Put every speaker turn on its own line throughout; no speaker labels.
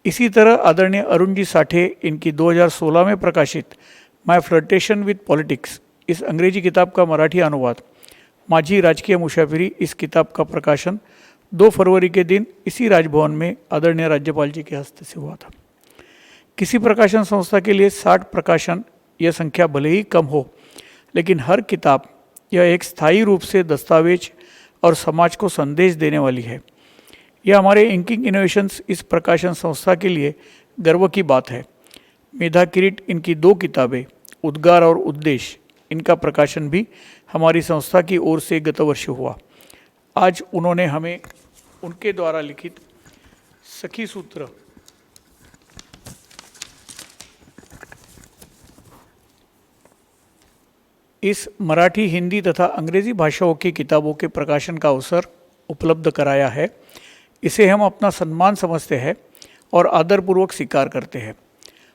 इसी तरह आदरणीय अरुण जी साठे इनकी 2016 में प्रकाशित माय फ्लर्टेशन विद पॉलिटिक्स इस अंग्रेजी किताब का मराठी अनुवाद माझी राजकीय मुसाफिरी इस किताब का प्रकाशन 2 फरवरी के दिन इसी राजभवन में आदरणीय राज्यपाल जी के हस्ते से हुआ था। किसी प्रकाशन संस्था के लिए 60 प्रकाशन यह संख्या भले ही कम हो, लेकिन हर किताब यह एक स्थायी रूप से दस्तावेज और समाज को संदेश देने वाली है। यह हमारे इंकिंग इनोवेशंस इस प्रकाशन संस्था के लिए गर्व की बात है। मेधा किरीट इनकी 2 किताबें उद्गार और उद्देश्य इनका प्रकाशन भी हमारी संस्था की ओर से गत वर्ष हुआ। आज उन्होंने हमें उनके द्वारा लिखित सखी सूत्र इस मराठी, हिंदी तथा अंग्रेजी भाषाओं की किताबों के प्रकाशन का अवसर उपलब्ध कराया है। इसे हम अपना सम्मान समझते हैं और आदरपूर्वक स्वीकार करते हैं।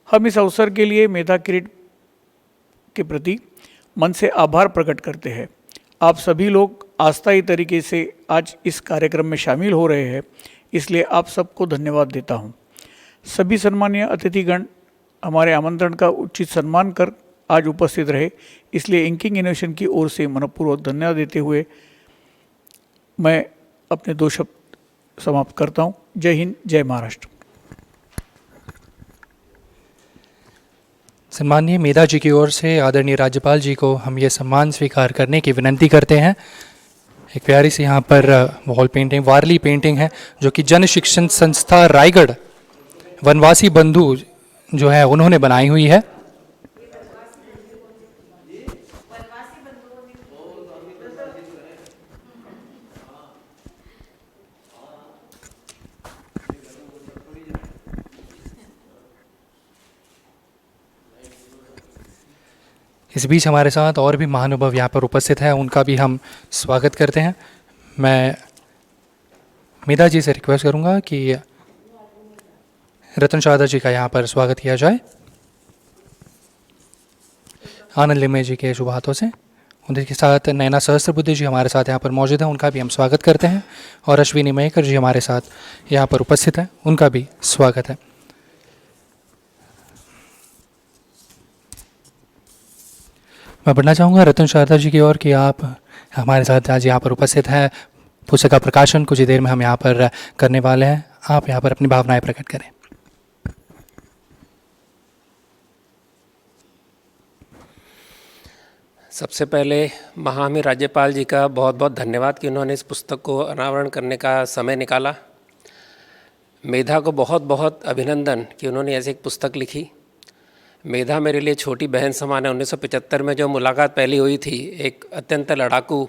हम इस अवसर के लिए मेधा किरीट के प्रति मन से आभार प्रकट करते हैं। आप सभी लोग अस्थायी तरीके से आज इस कार्यक्रम में शामिल हो रहे हैं, इसलिए आप सबको धन्यवाद देता हूं। सभी सम्मानीय अतिथिगण हमारे आमंत्रण का उचित सम्मान कर आज उपस्थित रहे, इसलिए इंकिंग इनोवेशन की ओर से मनपूर्वक धन्यवाद देते हुए मैं अपने 2 शब्द समाप्त करता हूं। जय हिंद, जय महाराष्ट्र।
सम्माननीय मेधा जी की ओर से आदरणीय राज्यपाल जी को हम ये सम्मान स्वीकार करने की विनंती करते हैं। एक प्यारी सी यहाँ पर वॉल पेंटिंग, वारली पेंटिंग है जो कि जन शिक्षण संस्था रायगढ़ वनवासी बंधु जो है उन्होंने बनाई हुई है। इस बीच हमारे साथ और भी महानुभाव यहाँ पर उपस्थित है, उनका भी हम स्वागत करते हैं। मैं मेधा जी से रिक्वेस्ट करूँगा कि रतन शारदा जी का यहाँ पर स्वागत किया जाए आनंद लिम्मे जी के शुभ हाथों से। उनके साथ नैना सहस्त्रबुद्धे जी हमारे साथ यहाँ पर मौजूद हैं, उनका भी हम स्वागत करते हैं। और अश्विनी मयेकर जी हमारे साथ यहाँ पर उपस्थित हैं, उनका भी स्वागत है। मैं बढ़ना चाहूँगा रतन शारदा जी की ओर कि आप हमारे साथ आज यहाँ पर उपस्थित हैं। पुस्तक का प्रकाशन कुछ ही देर में हम यहाँ पर करने वाले हैं। आप यहाँ पर अपनी भावनाएं प्रकट करें।
सबसे पहले महामहिम राज्यपाल जी का बहुत बहुत धन्यवाद कि उन्होंने इस पुस्तक को अनावरण करने का समय निकाला। मेधा को बहुत बहुत अभिनंदन कि उन्होंने ऐसी एक पुस्तक लिखी। मेधा मेरे लिए छोटी बहन समान है। 1975 में जो मुलाकात पहली हुई थी, एक अत्यंत लड़ाकू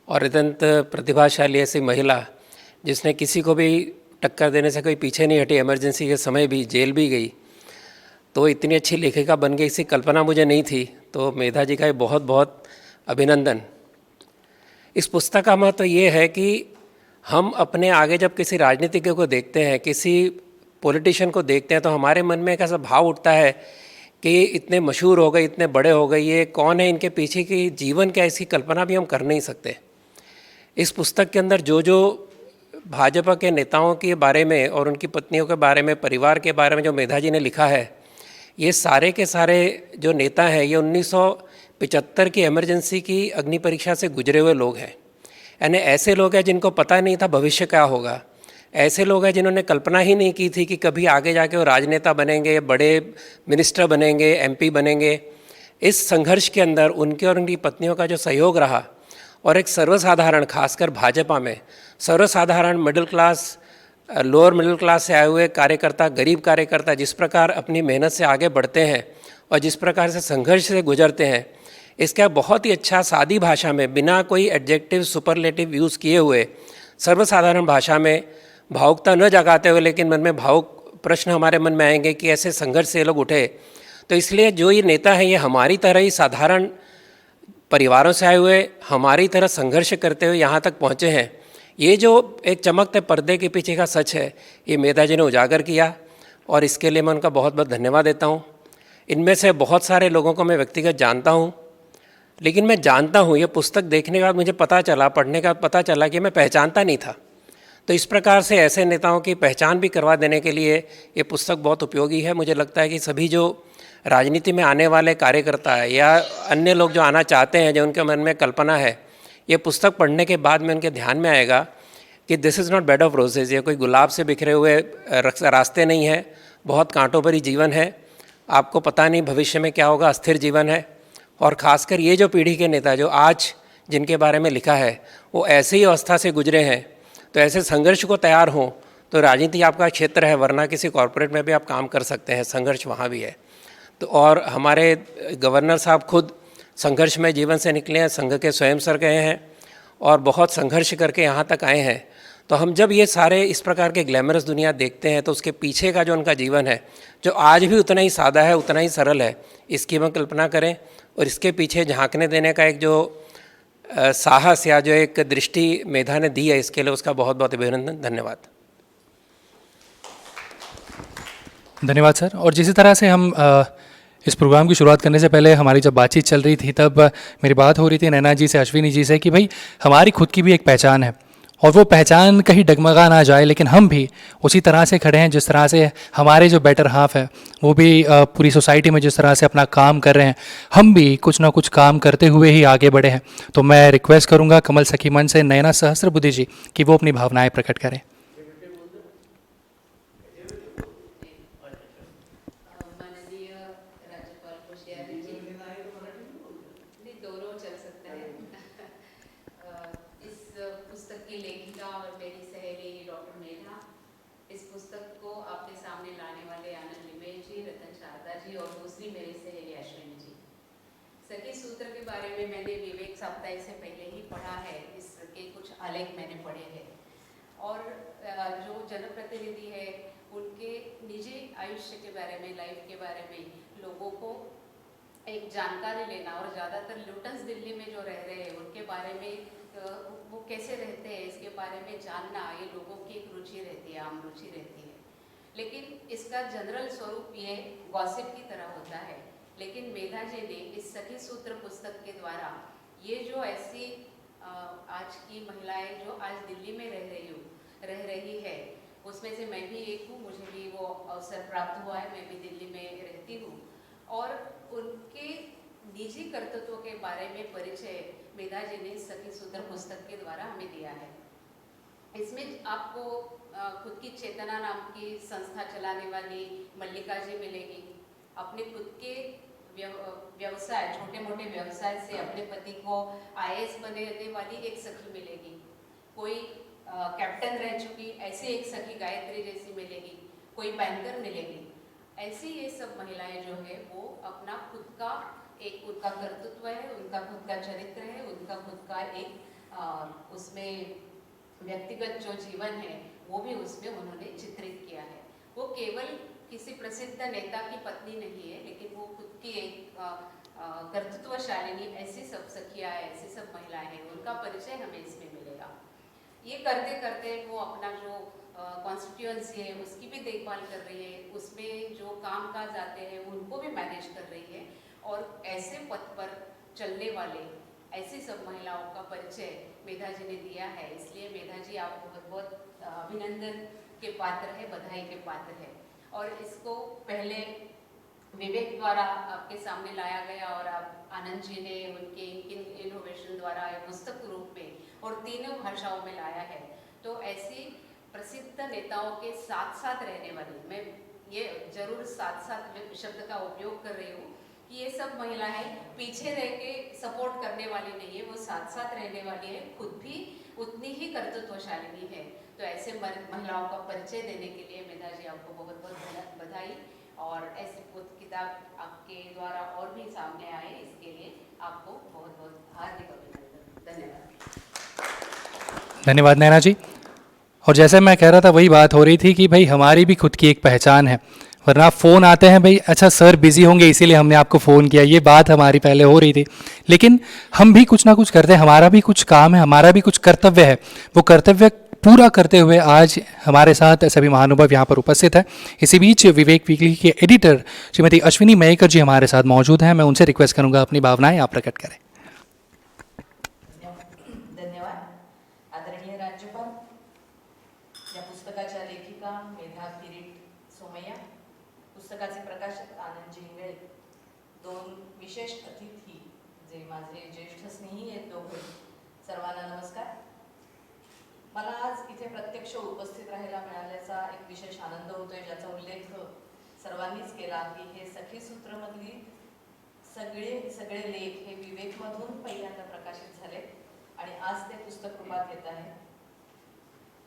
और अत्यंत प्रतिभाशाली ऐसी महिला जिसने किसी को भी टक्कर देने से कोई पीछे नहीं हटी, इमरजेंसी के समय भी जेल भी गई, तो इतनी अच्छी लेखिका बन गई, इसकी कल्पना मुझे नहीं थी। तो मेधा जी का बहुत बहुत अभिनंदन। इस पुस्तक का महत्व ये है कि हम अपने आगे जब किसी राजनीतिज्ञ को देखते हैं, किसी पॉलिटिशियन को देखते हैं, तो हमारे मन में एक ऐसा भाव उठता है कि इतने मशहूर हो गए, इतने बड़े हो गए, ये कौन है, इनके पीछे की जीवन क्या, इसकी कल्पना भी हम कर नहीं सकते। इस पुस्तक के अंदर जो जो भाजपा के नेताओं के बारे में और उनकी पत्नियों के बारे में, परिवार के बारे में जो मेधा जी ने लिखा है, ये सारे के सारे जो नेता हैं ये 1975 की इमरजेंसी की अग्नि परीक्षा से गुजरे हुए लोग हैं। यानी ऐसे लोग हैं जिनको पता नहीं था भविष्य क्या होगा। ऐसे लोग हैं जिन्होंने कल्पना ही नहीं की थी कि कभी आगे जाके वो राजनेता बनेंगे, बड़े मिनिस्टर बनेंगे, एमपी बनेंगे। इस संघर्ष के अंदर उनके और उनकी पत्नियों का जो सहयोग रहा और एक सर्वसाधारण, खासकर भाजपा में सर्वसाधारण middle class, lower middle class से आए हुए कार्यकर्ता, गरीब कार्यकर्ता जिस प्रकार अपनी मेहनत से आगे बढ़ते हैं और जिस प्रकार से संघर्ष से गुजरते हैं, इसका बहुत ही अच्छा सादी भाषा में, बिना कोई एडजेक्टिव सुपरलेटिव यूज़ किए हुए, सर्वसाधारण भाषा में, भावुकता न जगाते हुए, लेकिन मन में भावुक प्रश्न हमारे मन में आएंगे कि ऐसे संघर्ष से लोग उठे। तो इसलिए जो ये नेता हैं ये हमारी तरह ही साधारण परिवारों से आए हुए, हमारी तरह संघर्ष करते हुए यहाँ तक पहुँचे हैं। ये जो एक चमकते पर्दे के पीछे का सच है, ये मेधा जी ने उजागर किया और इसके लिए मैं उनका बहुत बहुत धन्यवाद देता हूँ। इनमें से बहुत सारे लोगों को मैं व्यक्तिगत जानता हूँ, लेकिन मैं जानता हूँ, ये पुस्तक देखने के बाद मुझे पता चला, पढ़ने का पता चला कि मैं पहचानता नहीं था। तो इस प्रकार से ऐसे नेताओं की पहचान भी करवा देने के लिए ये पुस्तक बहुत उपयोगी है। मुझे लगता है कि सभी जो राजनीति में आने वाले कार्यकर्ता है या अन्य लोग जो आना चाहते हैं, जो उनके मन में कल्पना है, ये पुस्तक पढ़ने के बाद में उनके ध्यान में आएगा कि this is not bed of roses, ये कोई गुलाब से बिखरे हुए रास्ते नहीं है, बहुत कांटों भरी जीवन है, आपको पता नहीं भविष्य में क्या होगा, अस्थिर जीवन है। और ख़ासकर ये जो पीढ़ी के नेता जो आज जिनके बारे में लिखा है वो ऐसे ही अवस्था से गुजरे हैं, तो ऐसे संघर्ष को तैयार हों तो राजनीति आपका क्षेत्र है, वरना किसी कॉरपोरेट में भी आप काम कर सकते हैं, संघर्ष वहाँ भी है। तो और हमारे गवर्नर साहब खुद संघर्षमय जीवन से निकले हैं, संघ के स्वयं सर गए हैं और बहुत संघर्ष करके यहाँ तक आए हैं। तो हम जब ये सारे इस प्रकार के ग्लैमरस दुनिया देखते हैं तो उसके पीछे का जो उनका जीवन है, जो आज भी उतना ही सादा है, उतना ही सरल है, इसकी हम कल्पना करें और इसके पीछे झांकने देने का एक जो साहस या जो एक दृष्टि मेधा ने दी है, इसके लिए उसका बहुत बहुत अभिनंदन, धन्यवाद।
धन्यवाद सर। और जिस तरह से हम इस प्रोग्राम की शुरुआत करने से पहले हमारी जब बातचीत चल रही थी तब मेरी बात हो रही थी नैना जी से, अश्विनी जी से कि भाई हमारी खुद की भी एक पहचान है और वो पहचान कहीं डगमगा ना जाए, लेकिन हम भी उसी तरह से खड़े हैं जिस तरह से हमारे जो बेटर हाफ है वो भी पूरी सोसाइटी में जिस तरह से अपना काम कर रहे हैं, हम भी कुछ ना कुछ काम करते हुए ही आगे बढ़े हैं। तो मैं रिक्वेस्ट करूँगा कमल सखी मंच से नैना सहस्त्रबुद्धि जी कि वो अपनी भावनाएँ प्रकट करें।
सखी सूत्र के बारे में मैंने विवेक साप्ताहिक से पहले ही पढ़ा है, इसके कुछ आलेख मैंने पढ़े हैं और जो जनप्रतिनिधि है उनके निजी आयुष्य के बारे में, लाइफ के बारे में लोगों को एक जानकारी लेना और ज़्यादातर लुटेंस दिल्ली में जो रह रहे हैं उनके बारे में वो कैसे रहते हैं इसके बारे में जानना, ये लोगों की एक रुचि रहती है, आम रुचि रहती है। लेकिन इसका जनरल स्वरूप ये गॉसिप की तरह होता है। लेकिन मेधा जी ने इस सखी सूत्र पुस्तक के द्वारा ये जो ऐसी आज की महिलाएं जो आज दिल्ली में रह रही है, उसमें से मैं भी एक हूँ, मुझे भी वो अवसर प्राप्त हुआ है, मैं भी दिल्ली में रहती हूँ और उनके निजी कर्तव्यों के बारे में परिचय मेधा जी ने सखी सूत्र पुस्तक के द्वारा हमें दिया है। इसमें आपको खुद की चेतना नाम की संस्था चलाने वाली मल्लिका जी मिलेगी, अपने खुद के व्यवसाय, छोटे मोटे व्यवसाय से अपने पति को IAS बनाने वाली एक सखी मिलेगी, कोई कैप्टन रह चुकी ऐसी एक सखी गायत्री जैसी मिलेगी, कोई बैंकर मिलेगी। ऐसी ये सब महिलाएं जो है वो अपना खुद का एक उनका कर्तृत्व है, उनका खुद का चरित्र है, उनका खुद का एक उसमें व्यक्तिगत जो जीवन है वो भी उसमें उन्होंने चित्रित किया है। वो केवल किसी प्रसिद्ध नेता की पत्नी नहीं है, लेकिन वो खुद की एक कर्तृत्वशालिनी ऐसी सब सखियाँ है, ऐसी सब महिलाएं हैं, उनका परिचय हमें इसमें मिलेगा। ये करते करते वो अपना जो कॉन्स्टिट्यूएंसी है उसकी भी देखभाल कर रही है, उसमें जो काम काज आते हैं उनको भी मैनेज कर रही है और ऐसे पथ पर चलने वाले ऐसी सब महिलाओं का परिचय मेधा जी ने दिया है। इसलिए मेधा जी आप बहुत बहुत अभिनंदन के पात्र है, बधाई के पात्र है। और इसको पहले विवेक द्वारा आपके सामने लाया गया और आप आनंद जी ने उनके इनोवेशन द्वारा पुस्तक रूप में और तीनों भाषाओं में लाया है। तो ऐसी प्रसिद्ध नेताओं के साथ साथ रहने वाली, मैं ये जरूर साथ साथ शब्द का उपयोग कर रही हूँ कि ये सब महिलाएं पीछे रह के सपोर्ट करने वाली नहीं है, वो साथ साथ रहने वाली है, खुद भी उतनी ही कर्तृत्वशालिनी है। तो ऐसे महिलाओं का परिचय देने के लिए मेधा जी आपको बहुत बहुत बधाई और ऐसी किताब आपके द्वारा और भी सामने आए इसके लिए आपको बहुत बहुत हार्दिक अभिनंदन। धन्यवाद।
धन्यवाद नैना जी। और जैसे मैं कह रहा था वही बात हो रही थी कि भाई हमारी भी खुद की एक पहचान है, वरना फ़ोन आते हैं भाई अच्छा सर बिज़ी होंगे इसीलिए हमने आपको फ़ोन किया, ये बात हमारी पहले हो रही थी। लेकिन हम भी कुछ ना कुछ करते हैं, हमारा भी कुछ काम है, हमारा भी कुछ कर्तव्य है, वो कर्तव्य पूरा करते हुए आज हमारे साथ सभी महानुभाव यहाँ पर उपस्थित है। इसी बीच विवेक वीकली के एडिटर श्रीमती अश्विनी मयेकर जी हमारे साथ मौजूद हैं। मैं उनसे रिक्वेस्ट करूँगा अपनी भावनाएँ आप प्रकट करें।
धन्यवाद। आदरणीय राज्यपाल,
या पुस्तकाच्या लेखिका मेधा किरीट सोमय्या, पुस्तकाचे प्रकाशक आनंद इंगळे, दोन विशेष अतिथी जे माझे ज्येष्ठ स्नेही आहेत दोघे, सर्वांना नमस्कार. मला आज इथे प्रत्यक्ष उपस्थित राहायला मिळाल्याचा एक विशेष आनंद होतोय, ज्याचा उल्लेख सर्वांनीच केला की हे सखी सूत्रमधली सगळे लेख हे विवेकमधून पहिल्यांदा प्रकाशित झाले आणि आज ते पुस्तक रूपात येत आहे.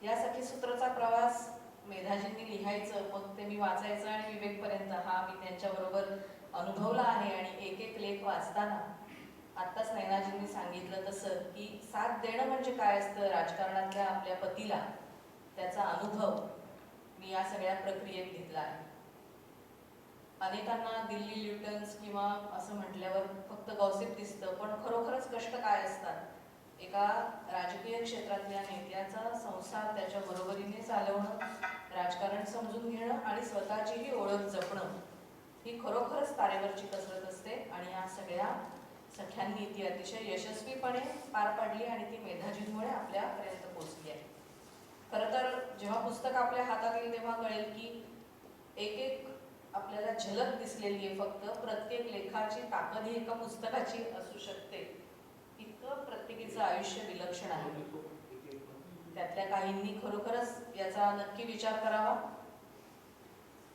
या सखी सूत्राचा प्रवास मेधाजींनी लिहायचं, मग ते मी वाचायचं आणि विवेकपर्यंत हा मी त्यांच्याबरोबर अनुभवला आहे. आणि एक एक लेख वाचताना आत्ताच नैनाजींनी सांगितलं तसं की साथ देणं म्हणजे काय असतं राजकारणातल्या आपल्या पतीला, त्याचा अनुभव मी या सगळ्या प्रक्रियेत घेतला आहे. अनेकांना दिल्ली ल्युटन्स किंवा असं म्हटल्यावर फक्त गॉसिप दिसतं, पण खरोखरच कष्ट काय असतात. एका राजकीय क्षेत्रातल्या नेत्याचा संसार त्याच्या बरोबरीने चालवणं, राजकारण समजून घेणं आणि स्वतःचीही ओळख जपणं ही खरोखरच तारेवरची कसरत असते. आणि या सगळ्या सख्यांनी ती अतिशय यशस्वीपणे पार पाडली आणि ती मेधाजींमुळे आपल्यापर्यंत पोहोचली आहे. खरं तर जेव्हा पुस्तक आपल्या हातात येईल तेव्हा कळेल की एक एक आपल्याला झलक दिसलेली आहे. फक्त प्रत्येक लेखाची ताकद ही एका पुस्तकाची असू शकते. इतकं प्रत्येकीचं आयुष्य विलक्षण आहे. त्यातल्या काहींनी खरोखरच याचा नक्की विचार करावा.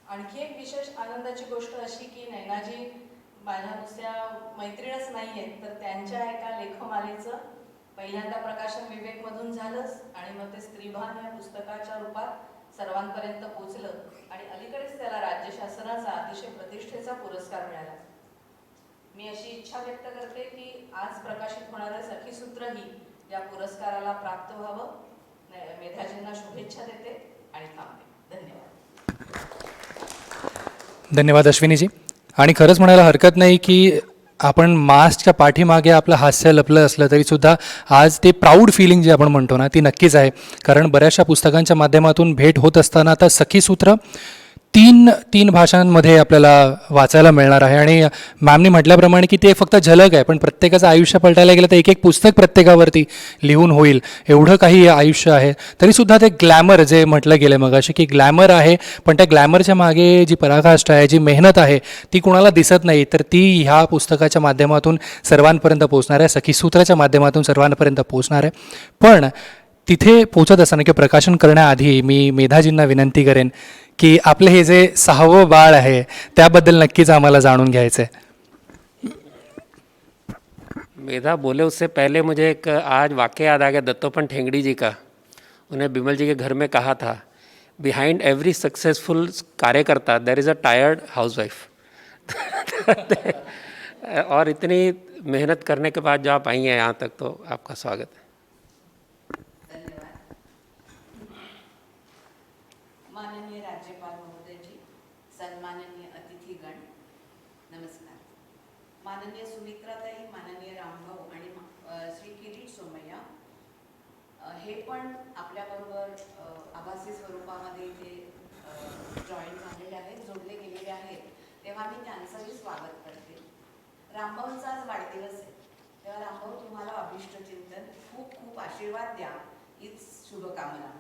आणखी एक विशेष आनंदाची गोष्ट अशी की नैनाजी माझ्या नुसत्या मैत्रीणच नाही आहेत, तर त्यांच्या एका लेखमालेचं पहिल्यांदा प्रकाशन विवेकमधून झालंच आणि मग ते स्त्रीभान या पुस्तकाच्या रूपात सर्वांपर्यंत पोचलं आणि अलीकडेच त्याला राज्य शासनाचा अतिशय प्रतिष्ठेचा पुरस्कार मिळाला. मी अशी इच्छा व्यक्त करते की आज प्रकाशित होणारं सखीसूत्रही या पुरस्काराला प्राप्त व्हावं. मेधाजींना शुभेच्छा देते आणि थांबते. धन्यवाद.
धन्यवाद अश्विनीजी. आणि खरंच म्हणायला हरकत नाही की आपण मास्कच्या पाठीमागे आपलं हास्य लपलं असलं तरीसुद्धा आज ते प्राऊड फिलिंग जी आपण म्हणतो ना ती नक्कीच आहे. कारण बऱ्याचशा पुस्तकांच्या माध्यमातून भेट होत असताना आता सखीसूत्र तीन भाषांमध्ये आपल्याला वाचायला मिळणार आहे. आणि मॅमनी म्हटल्याप्रमाणे की ते फक्त झलक आहे, पण प्रत्येकाचं आयुष्य पलटायला गेलं तर एक एक पुस्तक प्रत्येकावरती लिहून होईल एवढं काही आयुष्य आहे. तरीसुद्धा ते ग्लॅमर जे म्हटलं गेलं मग अशी की ग्लॅमर आहे, पण त्या ग्लॅमरच्या मागे जी पराकाष्ठा आहे, जी मेहनत आहे ती कुणाला दिसत नाही. तर ती ह्या पुस्तकाच्या माध्यमातून सर्वांपर्यंत पोहोचणार आहे, सखीसूत्राच्या माध्यमातून सर्वांपर्यंत पोहोचणार आहे. पण तिथे पोचत असताना किंवा प्रकाशन करण्याआधी मी मेधाजींना विनंती करेन की आपलं हे जे 6वं बाळ आहे त्याबद्दल नक्कीच आम्हाला जाणून घ्यायचं आहे.
मेधा बोले उससे पहले मुझे एक आज वाक़या याद आ गया दत्तोपंत ठेंगड़ी जी का. उन्हें बिमल जी के घर में कहा था, behind every successful karyakarta there is a tired housewife. और इतनी मेहनत करने के बाद जो आप आई हैं यहाँ तक, तो आपका स्वागत है.
माननीय राज्यपाल महोदयजी, सन्माननीय अतिथीगण, नमस्कार. माननीय सुमित्राताई, माननीय रामभाऊ आणि श्री किरीट सोमय्या हे पण आपल्याबरोबर आभासी स्वरूपामध्ये इथे जॉईन झालेले आहेत, जोडले गेलेले आहेत, तेव्हा मी त्यांचंही स्वागत करते. रामभाऊंचा आज वाढदिवस आहे, तेव्हा रामभाऊ तुम्हाला अभिष्ट चिंतन, खूप खूप आशीर्वाद द्या हीच शुभकामना.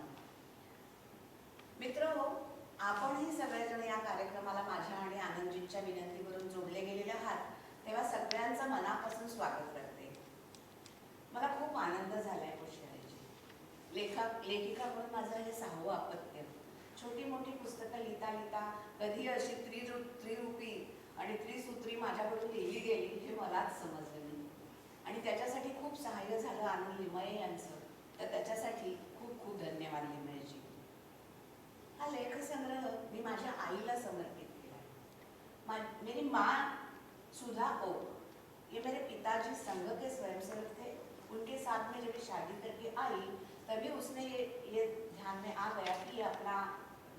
मित्रहो, आपणही सगळेजण या कार्यक्रमाला माझ्या आणि आनंदजींच्या विनंतीवरून जोडले गेलेले आहात, तेव्हा सगळ्यांचं मनापासून स्वागत करते. मला खूप आनंद झालाय पुष्कळजी. लेखिका म्हणून माझं हे 6वं अपत्य. छोटी मोठी पुस्तकं लिहिता कधी अशी त्रिरूपी आणि त्रिसूत्री माझ्याकडून लिहिली गेली हे मलाच समजलं नाही. आणि त्याच्यासाठी खूप सहाय्य झालं आनंद लिमये यांचं, तर त्याच्यासाठी खूप खूप धन्यवाद लिमयेजी. हा लेखसंग्रह मी माझ्या आईला समर्पित केला. मेरी माँ सुधा ओक, ये मेरे पिताजी संघ के स्वयंसेवक थे. उनके साथ में जब शादी करके आई तभी उसने ये ध्यान में आ गया कि अपना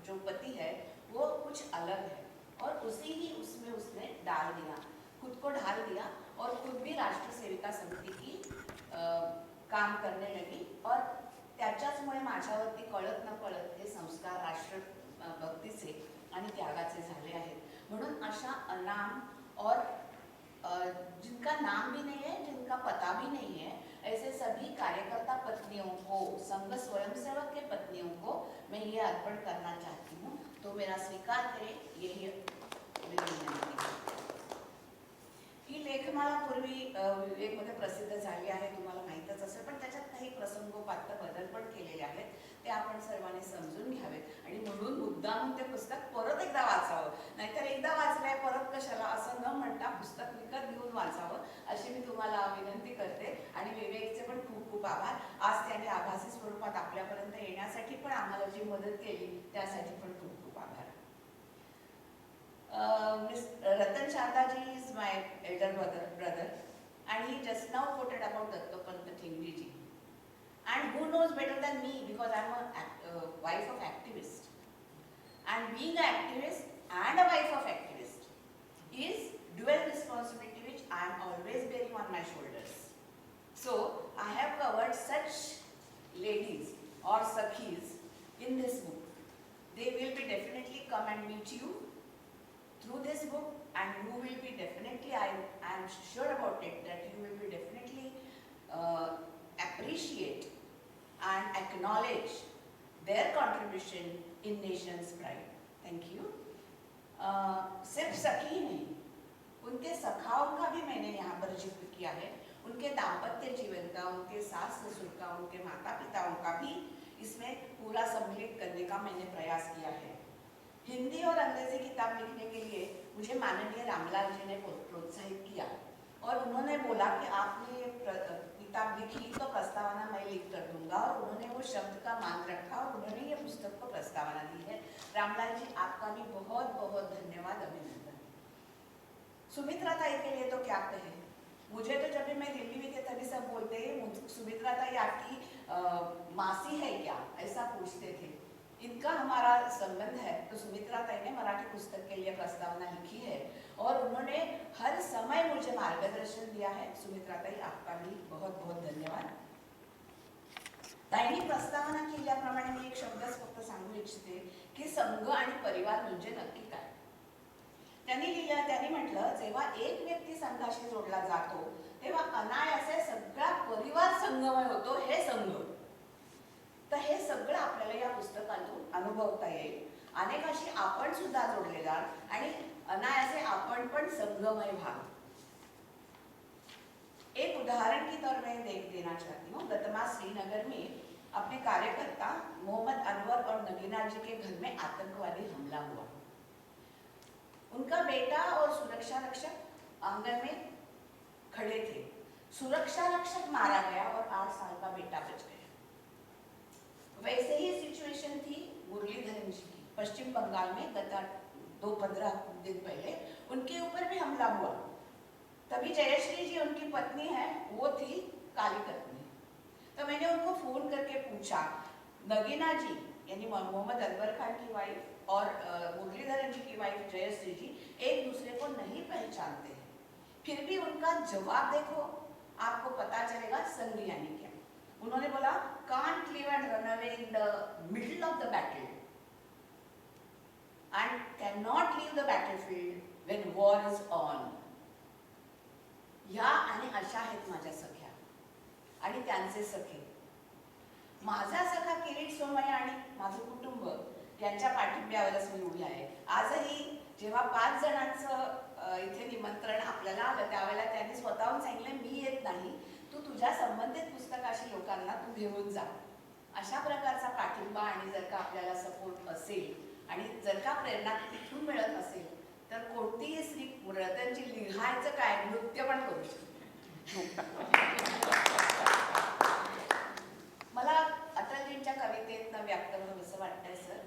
जो पति है वो कुछ अलग है, और उसी ही उसमें उसने डाल दिया, खुद को ढाल दिया और खुद भी राष्ट्र सेविका समिति की काम करने लगी. और त्याच्याचमुळे माझ्यावरती कळत न कळत हे संस्कार राष्ट्रभक्तीचे आणि त्यागाचे झाले आहेत. म्हणून अशा अनाम और जिनका नाम भी नहीं है, जिनका पता भी नहीं है, ऐसे सभी कार्यकर्ता पत्नियों को, संघ स्वयंसेवक के पत्नियों को मैं
लिए अर्पण करना चाहती हूँ, तो मेरा स्वीकार करें, यही विनंती आहे. ही लेखमाला पूर्वी विवेकमध्ये प्रसिद्ध झाली आहे, तुम्हाला माहीतच असेल, पण त्याच्यात काही प्रसंगोपात बदल पण केलेले आहेत, ते आपण सर्वांनी समजून घ्यावेत आणि म्हणून मुद्दामून ते पुस्तक परत एकदा वाचावं, नाहीतर एकदा वाचलंय परत कशाला असं न म्हणता पुस्तक विकत घेऊन वाचावं अशी मी तुम्हाला विनंती करते. आणि विवेकचे पण खूप खूप आभार. आज त्याने आभासी स्वरूपात आपल्यापर्यंत येण्यासाठी पण आम्हाला जी मदत केली त्यासाठी पण खूप खूप आभार. Miss Ratan Chandaji is my elder brother and he just now quoted about Dattopant Thingri. And who knows better than me, because I am a wife of activist. And being an activist and a wife of activist is dual responsibility which I am always bearing on my shoulders. So I have covered such ladies or sakhis in this book. They will be definitely come and meet you through this book, and you will be definitely, I am sure about it, that you will be definitely appreciate and acknowledge their contribution in nation's pride. Thank you. सिर्फ सखी नहीं, उनके सखाओं का भी मैंने यहाँ पर जिक्र किया है, उनके दाम्पत्य जीवन का, उनके सास ससुर का, उनके माता पिताओं का भी इसमें पूरा सम्मिलित करने का मैंने प्रयास किया है. हिंदी और अंग्रेजी किताब लिखने के लिए मुझे माननीय रामलाल जी ने प्रोत्साहित किया और उन्होंने बोला कि आपने ये किताब लिखी तो प्रस्तावना मैं लिख कर दूंगा, और उन्होंने वो शब्द का मान रखा और उन्होंने ये पुस्तक को प्रस्तावना दी है. रामलाल जी, आपका भी बहुत बहुत धन्यवाद, अभिनंदन. सुमित्रा ताई के लिए तो क्या कहें, मुझे तो जब भी मैं दिल्ली में थे तभी सब बोलते हैं सुमित्रा ताई आपकी मासी है क्या, ऐसा पूछते थे. इनका हमारा संबंध है, तो सुमित्रा ताई ने मराठी पुस्तक के लिए प्रस्तावना लिखी है और उन्होंने हर समय मुझे मार्गदर्शन दिया है. सुमित्रा ताई, आपका भी बहुत बहुत धन्यवाद. ताईंनी प्रस्तावना केल्याप्रमाणे मी एक शब्दच फक्त सांगू इच्छिते की संघ आणि परिवार म्हणजे नक्की काय. त्यांनी म्हटलं, जेव्हा एक व्यक्ती संघाशी जोडला जातो तेव्हा अनायासे सगळा परिवार संघमय होतो, हे संघ. तर हे सगळं आपल्याला या पुस्तकातून अनुभवता येईल. अनेकाशी आपण सुद्धा जोडले जाल आणि अनायासे आपण पण संघमय व्हाल. एक उदाहरण की तौर में देना चाहती हूँ. गतमा श्रीनगर में अपने कार्यकर्ता मोहम्मद अनवर और नगीना जी के घर में आतंकवादी हमला हुआ. उनका बेटा और सुरक्षा रक्षक आंगन में खड़े थे. सुरक्षा रक्षक मारा गया और 8 साल का बेटा बच गया. वैसे ही सिचुएशन थी मुरलीधरन जी की. पश्चिम बंगाल में गत 15 दिन पहले उनके ऊपर भी हमला हुआ. तभी जयश्री जी, उनकी पत्नी है, वो थी काली पत्नी. तो मैंने उनको फोन करके पूछा, नगीना जी यानी मोहम्मद अनवर खान की वाइफ और मुरलीधरन जी की वाइफ जयश्री जी एक दूसरे को नहीं पहचानते हैं, फिर भी उनका जवाब देखो, आपको पता चलेगा संघ यानी क्या. उन्होंने बोला, can't live and run away in the middle of the battle and cannot leave the battlefield when war is on. या आणि अशा आहेत माझ्या सख्या आणि त्यांचे सखे. माझा सखा किरीट सोमय्या आणि माझं कुटुंब यांच्या पाठिंब्यावरच मी उभी आहे. आजही जेव्हा 5 जणांचं इथे निमंत्रण आपल्याला आलं त्यावेळेला त्यांनी स्वतःहून सांगितलं, मी येत नाही, तू तुझ्या संबंधित पुस्तकाशी लोकांना तू घेऊन जा. अशा प्रकारचा पाठिंबा आणि जर का आपल्याला सपोर्ट असेल आणि जर का प्रेरणा तिथून मिळत असेल तर कोणतीही स्त्री रतनजी लिहायचं काय, नृत्य पण करू शकते. मला अटलजींच्या कवितेतनं व्यक्त व्हावं असं वाटतंय. सर,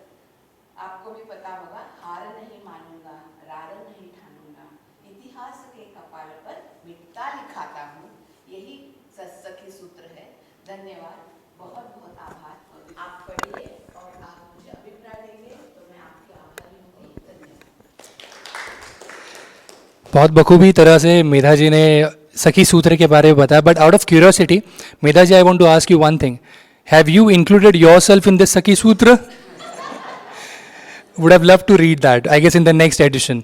आपको भी पता होगा, हार नहीं मानूंगा, रार नहीं ठानूंगा, इतिहास के कपाल पर मिटता लिखाता हूँ, यही सखी सूत्र है. धन्यवाद, बहुत बहुत आभार. आप पढ़िए और आप मुझे अभिप्राय देंगे तो मैं आपकी आभारी होंगी. धन्यवाद.
बहुत बखूबी तरह से मेधा जी ने सखी सूत्र के बारे में बताया. But out of curiosity, Medha ji, I want to ask you one thing. Have you included yourself in this Sakhi Sutra? Would have loved to read that, I guess, in the next edition.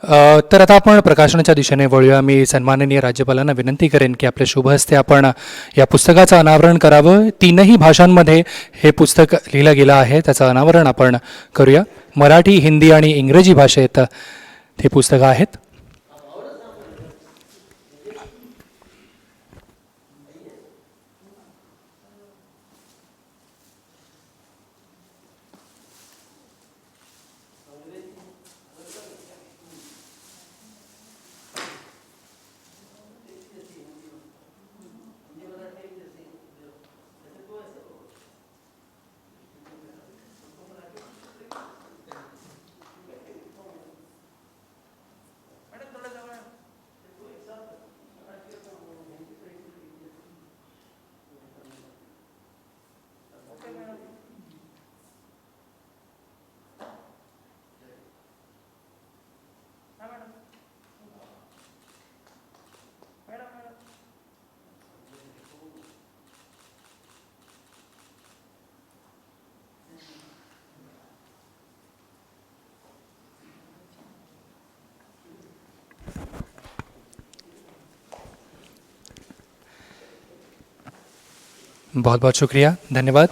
तर आता आपण प्रकाशनाच्या दिशेने वळूया. मी सन्माननीय राज्यपालांना विनंती करेन की आपल्या शुभ हस्ते आपण या पुस्तकाचं अनावरण करावं. 3ही भाषांमध्ये हे पुस्तक लिहिलं गेलं आहे, त्याचं अनावरण आपण करूया. मराठी, हिंदी आणि इंग्रजी भाषेत हे पुस्तकं आहेत. बहुत बहुत शुक्रिया, धन्यवाद.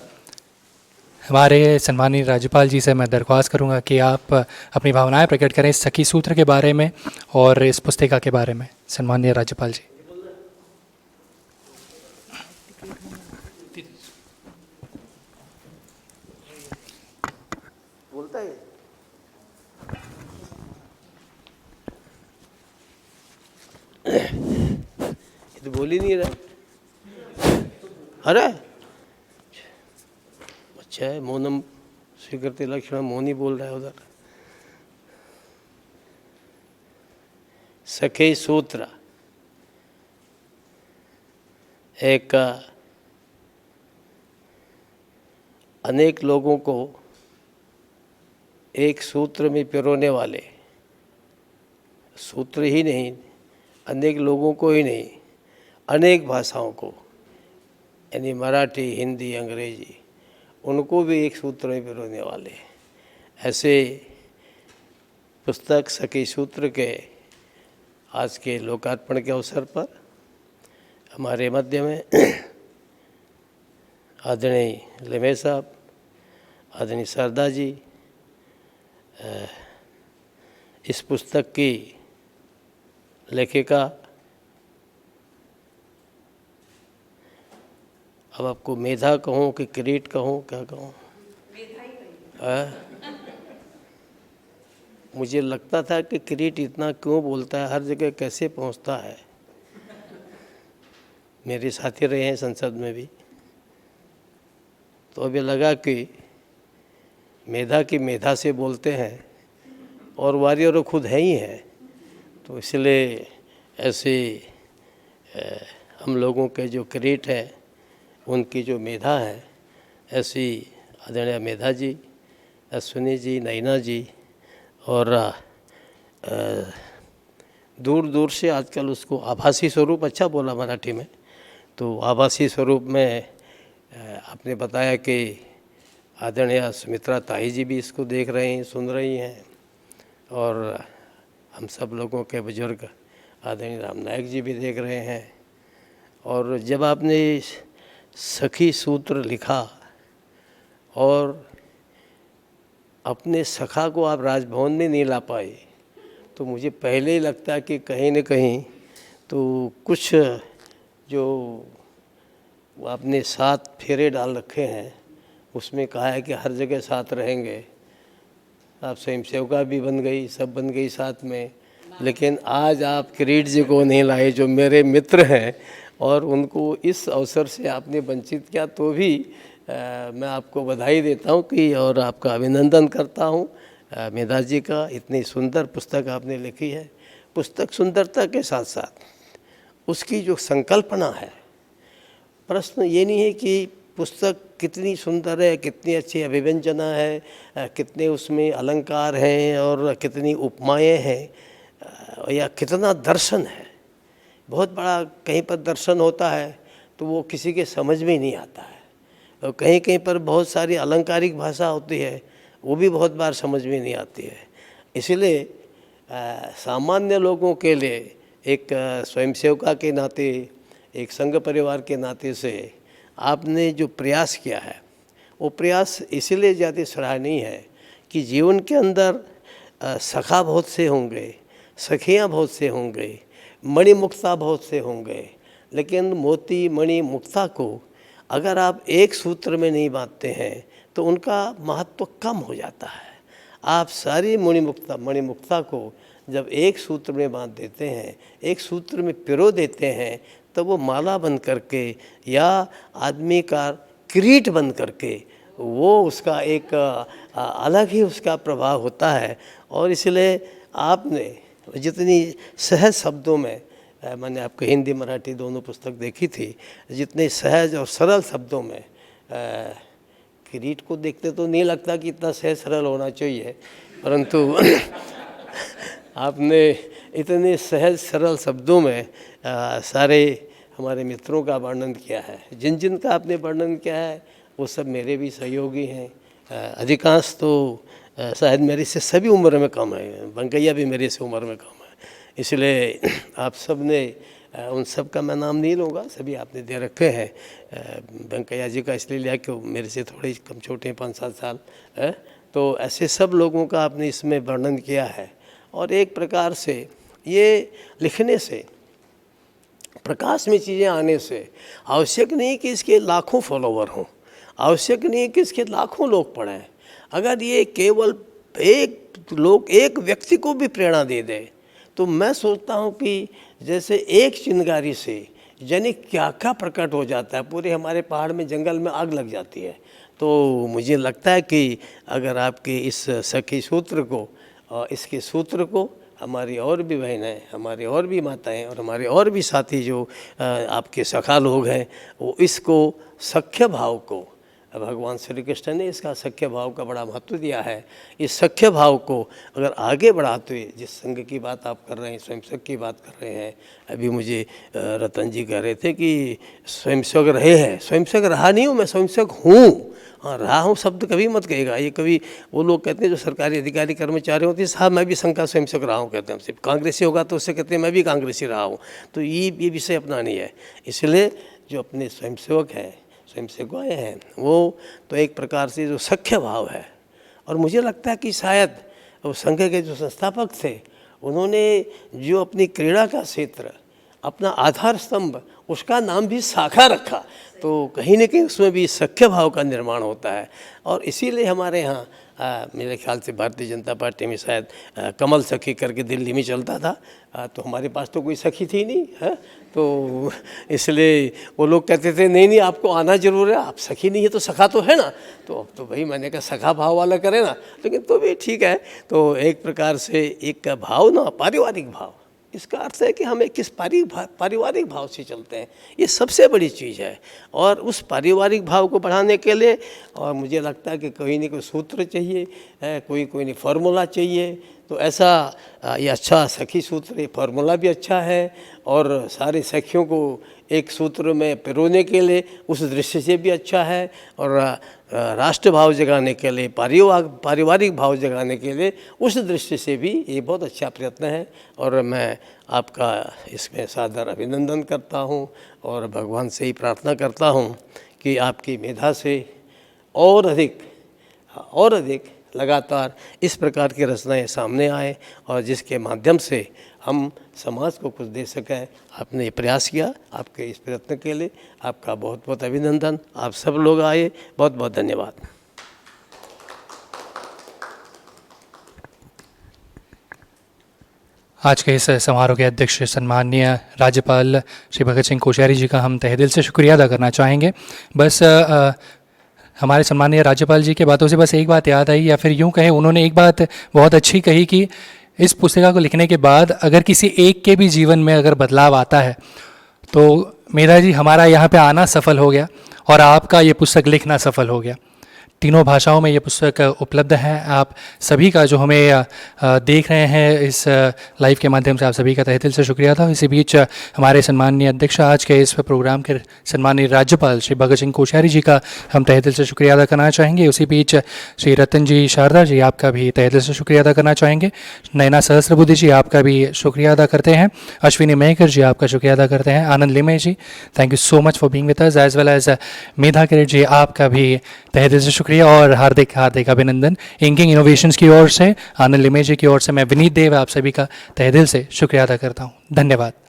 हमारे सम्मानीय राज्यपाल जी से मैं दरख्वास्त करूंगा कि आप अपनी भावनाएं प्रकट करें इस सखी सूत्र के बारे में और इस पुस्तिका के बारे में. सम्मानीय राज्यपाल जी.
बोलता है ये तो बोल ही नहीं रहा. अरे अच्छा है, मौनम स्वीकृति लक्षण, मौन ही बोल रहा है उधर. सखे सूत्र एक अनेक लोगों को एक सूत्र में पिरोने वाले, सूत्र ही नहीं, अनेक लोगों को ही नहीं, अनेक भाषाओं को, यानी मराठी, हिंदी, अंग्रेजी, उनको भी एक सूत्र में पिरोने वाले ऐसे पुस्तक सखी सूत्र के आज के लोकार्पण के अवसर पर हमारे मध्य में आदरणीय लिमे साहब, आदरणीय सरदा जी, इस पुस्तक की लेखिका, अब आपको मेधा कहूँ कि किरीट कहूँ, क्या कहूँ? मुझे लगता था कि किरीट इतना क्यों बोलता है, हर जगह कैसे पहुँचता है. मेरे साथी रहे हैं संसद में भी, तो अभी लगा कि मेधा की मेधा से बोलते हैं और वॉरियर खुद है ही है, तो इसलिए ऐसे हम लोगों के जो किरीट है उनकी जो मेधा है, ऐसी आदरणीय मेधा जी, अश्विनी जी, नैना जी, और दूर दूर से आजकल उसको आभासी स्वरूप, अच्छा बोला मराठी में, तो आभासी स्वरूप में आपने बताया कि आदरणीय सुमित्रा ताई जी भी इसको देख रहे हैं, सुन रही हैं, और हम सब लोगों के बुजुर्ग आदरणीय राम नायक जी भी देख रहे हैं. और जब आपने सखी सूत्र लिखा और अपने सखा को आप राजभवन में नहीं ला पाए, तो मुझे पहले ही लगता कि कहीं न कहीं तो कुछ जो आपने 7 फेरे डाल रखे हैं उसमें कहा है कि हर जगह साथ रहेंगे. आप स्वयं सेवका भी बन गई, सब बन गई साथ में, लेकिन आज आप किरीट जी को नहीं लाए जो मेरे मित्र हैं, और उनको इस अवसर से आपने वंचित किया, तो भी मैं आपको बधाई देता हूं कि, और आपका अभिनंदन करता हूं मेधा जी का. इतनी सुंदर पुस्तक आपने लिखी है. पुस्तक सुंदरता के साथ साथ उसकी जो संकल्पना है, प्रश्न ये नहीं है कि पुस्तक कितनी सुंदर है, कितनी अच्छी अभिव्यंजना है, कितने उसमें अलंकार हैं और कितनी उपमाएं हैं, या कितना दर्शन है. बहुत बड़ा कहीं पर दर्शन होता है तो वो किसी के समझ में नहीं आता है, और कहीं कहीं पर बहुत सारी अलंकारिक भाषा होती है, वो भी बहुत बार समझ में नहीं आती है. इसलिए सामान्य लोगों के लिए एक स्वयंसेवका के नाते, एक संघ परिवार के नाते से आपने जो प्रयास किया है, वो प्रयास इसलिए ज़्यादा सराहनीय है कि जीवन के अंदर सखा बहुत से होंगे, सखियाँ बहुत से होंगे, मणिमुक्ता बहुत से होंगे, लेकिन मोती मणि मुक्ता को अगर आप एक सूत्र में नहीं बांधते हैं तो उनका महत्व कम हो जाता है। आप सारी मणिमुक्ता को जब एक सूत्र में बांध देते हैं, एक सूत्र में पिरो देते हैं, तो वो माला बन करके या आदमी का किरीट बन करके वो उसका एक अलग ही उसका प्रभाव होता है। और इसलिए आपने जितनी सहज शब्दों में, मैंने आपको हिंदी मराठी दोनों पुस्तक देखी थी, जितने सहज और सरल शब्दों में, किरीट को देखते तो नहीं लगता कि इतना सहज सरल होना चाहिए, परंतु आपने इतने सहज सरल शब्दों में सारे हमारे मित्रों का वर्णन किया है। जिन जिन का आपने वर्णन किया है वो सब मेरे भी सहयोगी हैं। अधिकांश तो शायद मेरे से सभी उम्र में कम है, वेंकैया भी मेरे से उम्र में कम है, इसलिए आप सब ने उन सब का मैं नाम नहीं लूँगा, सभी आपने दे रखे हैं। वेंकैया जी का इसलिए लिया कि मेरे से थोड़े कम छोटे हैं, 5-7 साल है, तो ऐसे सब लोगों का आपने इसमें वर्णन किया है। और एक प्रकार से ये लिखने से, प्रकाश में चीज़ें आने से आवश्यक नहीं कि इसके लाखों फॉलोवर हों, आवश्यक नहीं कि इसके लाखों लोग पढ़ें। अगर ये केवल एक व्यक्ति को भी प्रेरणा दे दे तो मैं सोचता हूँ कि जैसे एक चिंगारी से यानी क्या क्या प्रकट हो जाता है, पूरे हमारे पहाड़ में जंगल में आग लग जाती है। तो मुझे लगता है कि अगर आपके इस सखी सूत्र को, इसके सूत्र को हमारी और भी बहनें, हमारी और भी माताएं और हमारे और भी साथी जो आपके सखा लोग हैं, वो इसको सख्य भाव को, भगवान श्री कृष्ण ने इसका सख्य भाव का बड़ा महत्व दिया है। इस सख्य भाव को अगर आगे बढ़ाते हुए, जिस संघ की बात आप कर रहे हैं, स्वयंसेवक की बात कर रहे हैं, अभी मुझे रतन जी कह रहे थे कि स्वयंसेवक रहे हैं, स्वयंसेवक रहा नहीं हूँ मैं, स्वयंसेवक हूँ। हाँ, रहा हूँ शब्द कभी मत कहेगा, ये कभी वो लोग कहते हैं जो सरकारी अधिकारी कर्मचारी होते हैं, साहब मैं भी संघ का स्वयंसेवक रहा हूँ, कहते हैं सिर्फ कांग्रेसी होगा तो उससे कहते हैं मैं भी कांग्रेसी रहा हूँ। तो ये विषय अपना नहीं है। इसलिए जो अपने स्वयंसेवक हैं, स्वयंसेवक हैं, वो तो एक प्रकार से जो सख्य भाव है। और मुझे लगता है कि शायद वो संघ के जो संस्थापक थे, उन्होंने जो अपनी क्रीड़ा का क्षेत्र, अपना आधार स्तंभ, उसका नाम भी शाखा रखा, तो कहीं ना कहीं उसमें भी सख्य भाव का निर्माण होता है। और इसीलिए हमारे यहाँ मेरे ख्याल से भारतीय जनता पार्टी में शायद कमल सखी करके दिल्ली में चलता था, तो हमारे पास तो कोई सखी थी नहीं है, तो इसलिए वो लोग कहते थे नहीं आपको आना जरूर है, आप सखी नहीं है तो सखा तो है ना। तो अब तो भाई मैंने कहा सखा भाव वाला करे ना, लेकिन तो भी ठीक है। तो एक प्रकार से एक भाव ना, पारिवारिक भाव, इसका अर्थ है कि हमें किस पारिवारिक भाव से चलते हैं, ये सबसे बड़ी चीज़ है। और उस पारिवारिक भाव को बढ़ाने के लिए और मुझे लगता है कि कोई न कोई सूत्र चाहिए, कोई नहीं फार्मूला चाहिए। तो ऐसा ये अच्छा सखी सूत्र, ये फार्मूला भी अच्छा है और सारे सखियों को एक सूत्र में पिरोने के लिए उस दृष्टि से भी अच्छा है, और राष्ट्र भाव जगाने के लिए, पारिवारिक भाव जगाने के लिए उस दृष्टि से भी ये बहुत अच्छा प्रयत्न है। और मैं आपका इसमें सादर अभिनंदन करता हूँ और भगवान से ही प्रार्थना करता हूँ कि आपकी मेधा से और अधिक लगातार इस प्रकार की रचनाएं सामने आए और जिसके माध्यम से हम समाज को कुछ दे सकें। आपने ये प्रयास किया, आपके इस प्रयत्न के लिए आपका बहुत बहुत अभिनंदन। आप सब लोग आए, बहुत बहुत धन्यवाद।
आज के इस समारोह के अध्यक्ष सम्माननीय राज्यपाल श्री भगत सिंह कोश्यारी जी का हम तहे दिल से शुक्रिया अदा करना चाहेंगे। बस हमारे सम्माननीय राज्यपाल जी के बातों से बस एक बात याद आई, या फिर यूँ कहें उन्होंने एक बात बहुत अच्छी कही कि इस पुस्तिका को लिखने के बाद अगर किसी एक के भी जीवन में अगर बदलाव आता है तो मेधा जी हमारा यहाँ पे आना सफल हो गया और आपका ये पुस्तक लिखना सफल हो गया। तीनों भाषाओं में ये पुस्तक उपलब्ध है। आप सभी का जो हमें देख रहे हैं इस लाइव के माध्यम से, आप सभी का तहे दिल से शुक्रिया था। इसी बीच हमारे सम्माननीय अध्यक्ष आज के इस प्रोग्राम के सम्माननीय राज्यपाल श्री भगत सिंह कोश्यारी जी का हम तहे दिल से शुक्रिया अदा करना चाहेंगे। उसी बीच श्री रतन जी शारदा जी, आपका भी तहे दिल से शुक्रिया अदा करना चाहेंगे। नैना सहस्त्रबुद्धि जी, आपका भी शुक्रिया अदा करते हैं। अश्विनी मेहकर जी, आपका शुक्रिया अदा करते हैं। Anand Limaye ji, thank you so much for being with us, as well as Medha Kirat ji, आपका भी तहे दिल से शुक्रिया और हार्दिक हार्दिक अभिनंदन। इंकिंग इनोवेशंस की ओर से, आनंद लिमे जी की ओर से मैं विनीत देव आप सभी का तहे दिल से शुक्रिया अदा करता हूँ। धन्यवाद।